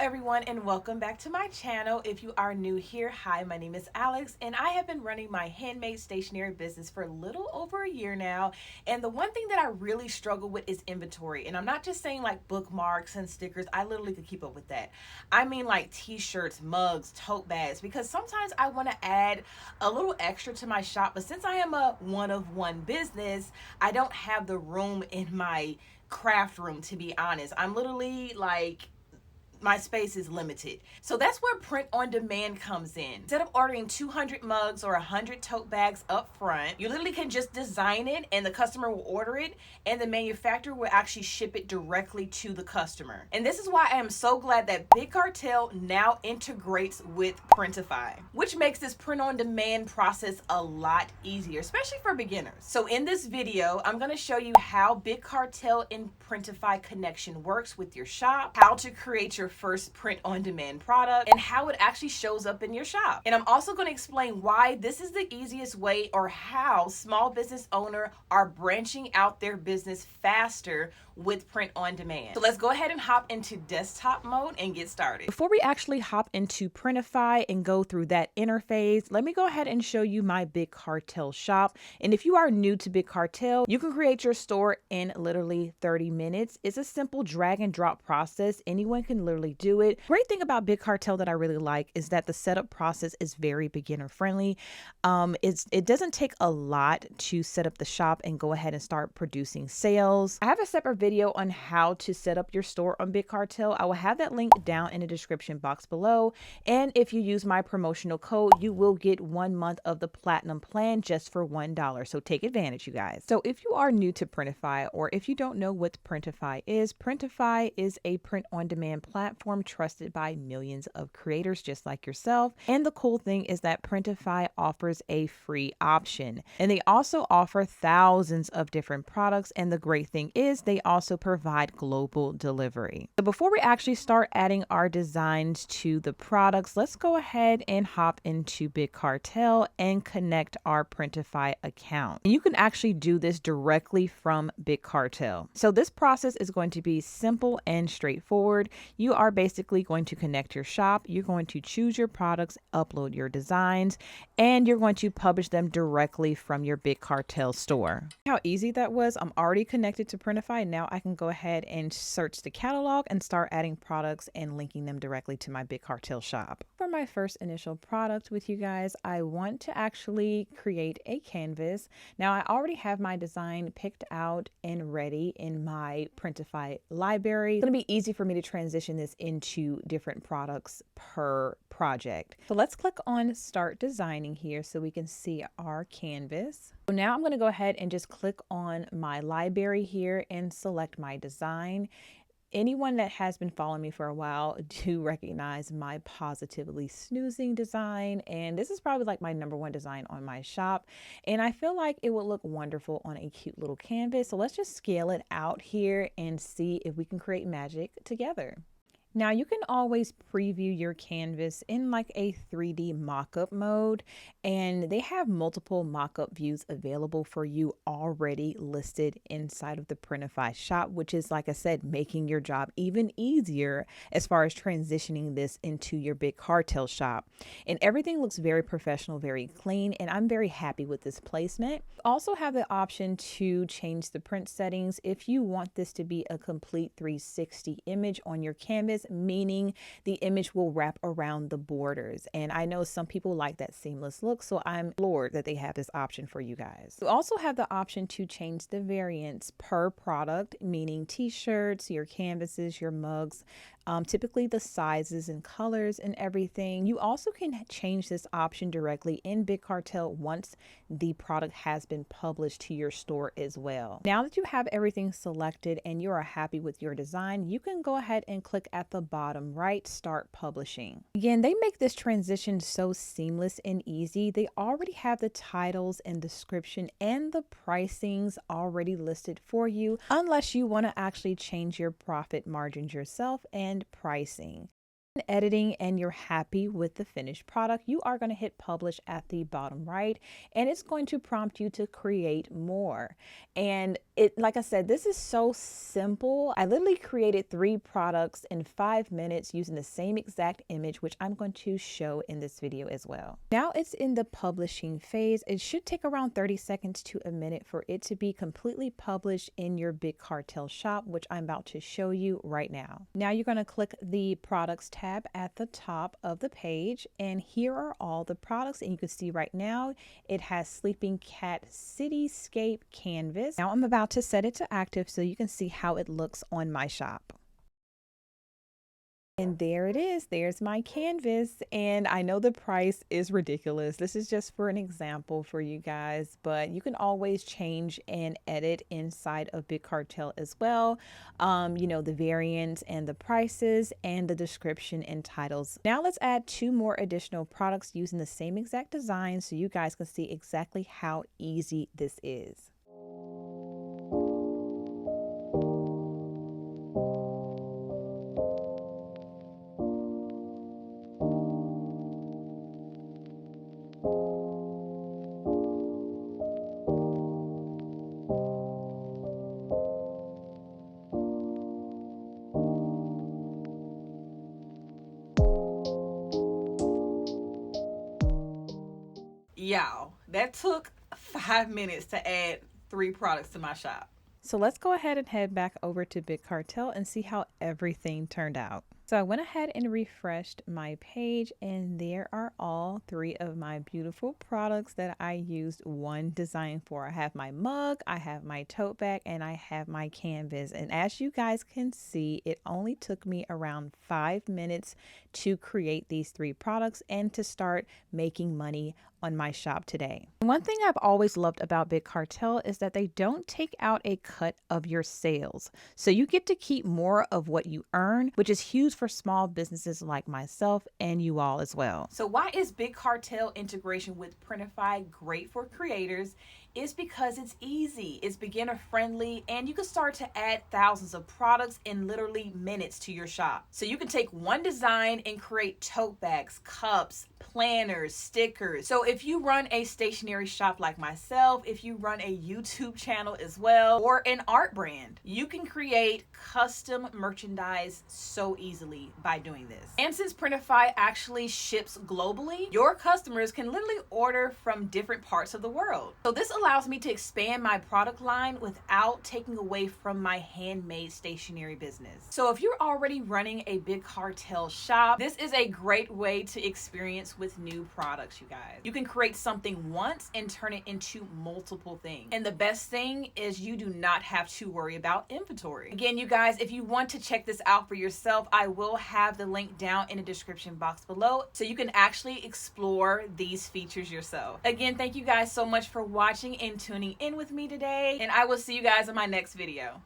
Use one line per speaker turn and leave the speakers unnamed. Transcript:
everyone, and welcome back to my channel. If you are new here, hi, my name is Alex and I have been running my handmade stationery business for a little over a year now. And the one thing that I really struggle with is inventory. And I'm not just saying like bookmarks and stickers. I literally could keep up with that. I mean like t-shirts, mugs, tote bags, because sometimes I want to add a little extra to my shop, but since I am a one-of-one business, I don't have the room in my craft room, to be honest. I'm literally like, my space is limited. So that's where print on demand comes in. Instead of ordering 200 mugs or 100 tote bags up front, you literally can just design it and the customer will order it and the manufacturer will actually ship it directly to the customer. And this is why I am so glad that Big Cartel now integrates with Printify, which makes this print on demand process a lot easier, especially for beginners. So in this video, I'm going to show you how Big Cartel and Printify connection works with your shop, how to create your first print on demand product, and how it actually shows up in your shop. And I'm also going to explain why this is the easiest way, or how small business owners are branching out their business faster with print on demand. So let's go ahead and hop into desktop mode and get started. Before we actually hop into Printify and go through that interface, let me go ahead and show you my Big Cartel shop. And if you are new to Big Cartel, you can create your store in literally 30 minutes. It's a simple drag and drop process. Anyone can literally do it. Great thing about Big Cartel that I really like is that the setup process is very beginner friendly. It doesn't take a lot to set up the shop and go ahead and start producing sales. I have a separate video on how to set up your store on Big Cartel. I will have that link down in the description box below. And if you use my promotional code, you will get 1 month of the platinum plan just for $1. So take advantage, you guys. So if you are new to Printify, or if you don't know what Printify is a print on demand platform trusted by millions of creators just like yourself. And the cool thing is that Printify offers a free option, and they also offer thousands of different products. And the great thing is they also provide global delivery. So before we actually start adding our designs to the products, let's go ahead and hop into Big Cartel and connect our Printify account. And you can actually do this directly from Big Cartel. So this process is going to be simple and straightforward. You are basically going to connect your shop. You're going to choose your products, upload your designs, and you're going to publish them directly from your Big Cartel store. How easy that was. I'm already connected to Printify. Now I can go ahead and search the catalog and start adding products and linking them directly to my Big Cartel shop. For my first initial product with you guys, I want to actually create a canvas. Now I already have my design picked out and ready in my Printify library. It's going to be easy for me to transition this into different products per project. So let's click on Start Designing here so we can see our canvas. So now I'm going to go ahead and just click on my library here and select my design. Anyone that has been following me for a while do recognize my positively snoozing design, and this is probably like my #1 design on my shop, and I feel like it would look wonderful on a cute little canvas. So let's just scale it out here and see if we can create magic together. Now you can always preview your canvas in like a 3D mockup mode, and they have multiple mockup views available for you already listed inside of the Printify shop, which is, like I said, making your job even easier as far as transitioning this into your Big Cartel shop. And everything looks very professional, very clean, and I'm very happy with this placement. Also have the option to change the print settings if you want this to be a complete 360 image on your canvas, meaning the image will wrap around the borders. And I know some people like that seamless look, so I'm floored that they have this option for you guys. You also have the option to change the variance per product, meaning t-shirts, your canvases, your mugs, typically the sizes and colors and everything. You also can change this option directly in Big Cartel once the product has been published to your store as well. Now that you have everything selected and you are happy with your design, you can go ahead and click at the bottom right, Start Publishing. Again, they make this transition so seamless and easy. They already have the titles and description and the pricings already listed for you, unless you want to actually change your profit margins yourself and pricing. editing and you're happy with the finished product, you are going to hit publish at the bottom right, and it's going to prompt you to create more. And like I said, this is so simple. I literally created 3 products in 5 minutes using the same exact image, which I'm going to show in this video as well. Now it's in the publishing phase. It should take around 30 seconds to a minute for it to be completely published in your Big Cartel shop, which I'm about to show you right now. Now you're going to click the products tab at the top of the page, and here are all the products, and you can see right now it has Sleeping Cat Cityscape Canvas. Now I'm about to set it to active so you can see how it looks on my shop. And there it is. There's my canvas. And I know the price is ridiculous. This is just for an example for you guys, but you can always change and edit inside of Big Cartel as well. You know, the variants and the prices and the description and titles. Now let's add 2 more additional products using the same exact design so you guys can see exactly how easy this is. Y'all, that took 5 minutes to add 3 products to my shop. So let's go ahead and head back over to Big Cartel and see how everything turned out. So I went ahead and refreshed my page, and there are all 3 of my beautiful products that I used one design for. I have my mug, I have my tote bag, and I have my canvas. And as you guys can see, it only took me around 5 minutes to create these 3 products and to start making money on my shop today. One thing I've always loved about Big Cartel is that they don't take out a cut of your sales. So you get to keep more of what you earn, which is huge for small businesses like myself and you all as well. So why is Big Cartel integration with Printify great for creators? Is because it's easy, it's beginner friendly, and you can start to add thousands of products in literally minutes to your shop. So you can take one design and create tote bags, cups, planners, stickers. So if you run a stationery shop like myself, if you run a YouTube channel as well, or an art brand, you can create custom merchandise so easily by doing this. And since Printify actually ships globally, your customers can literally order from different parts of the world. So this allows me to expand my product line without taking away from my handmade stationery business. So if you're already running a Big Cartel shop, this is a great way to experience with new products, you guys. You can create something once and turn it into multiple things. And the best thing is you do not have to worry about inventory. Again, you guys, if you want to check this out for yourself, I will have the link down in the description box below so you can actually explore these features yourself. Again, thank you guys so much for watching and tuning in with me today, and I will see you guys in my next video.